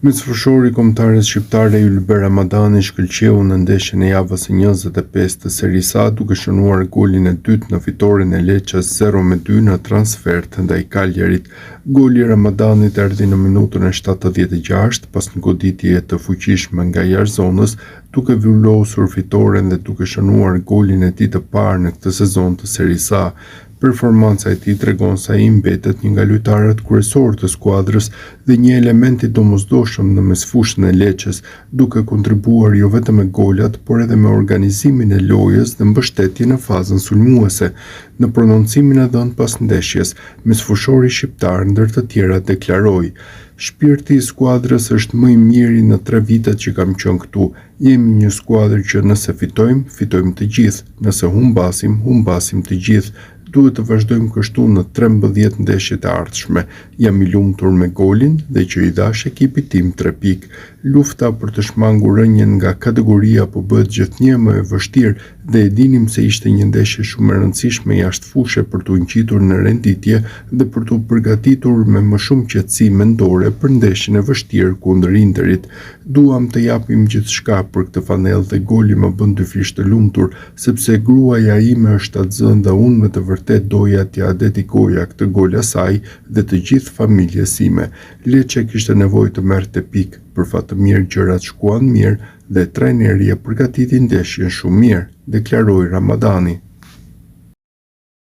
Mesfushori kombëtarës shqiptare Ylber Ramadani shkëlqeu në ndeshjen e javës së 25 të Serie A duke shënuar golin e dytë në fitoren e Lecces 0-2 në transfert ndaj Cagliarit. Goli i Ramadanit erdhi në minutën e 76 pas një goditjeje të fuqishme nga jashtëzonës, duke vullosur fitoren dhe duke shënuar golin e tij të parë në këtë sezon të Serie A. Performanca e tij tregon se ai mbetet një nga lojtarët kryesorë të skuadrës dhe një element i domosdoshëm në mesfushën e Lecces, duke kontribuar jo vetëm me golat, por edhe me organizimin e lojës dhe mbështetje në fazën sulmuese. Në prononcimin e dhënë pas ndeshjes, mesfushori shqiptar ndër të tjerat deklaroi: "Shpirti i skuadrës është më i miri në 3 vitet që kam qenë këtu. Jemi një skuadër që nëse fitojmë, fitojmë të gjithë, nëse humbasim, humbasim të gjithë. Duhet të vazhdojmë kështu në 13 ndeshjet e ardhshme. Jam i lumtur me golin dhe që i dhash ekipit tim 3 pikë. Lufta për të shmangur rënien nga kategoria po bëhet gjithnjë më e vështirë dhe e dinim se ishte një ndeshje shumë e rëndësishme jashtë fushe për t'u ngjitur në renditje dhe për t'u përgatitur me më shumë qetësi mendore për ndeshjen e vështirë kundër Interit. Duam të japim gjithçka për këtë fanellë dhe goli më bën dyfish të lumtur, sepse gruaja ime është atë dhe unë me të vërtet doja t'ja dedikoja këtë gol asaj dhe të gjithë familjes sime. Lecce kishte nevojë të merrte pikë, për fat të mirë gjërat shkuan mirë dhe trajneri e përgatiti ndeshjen shumë mirë", deklaroi Ramadani.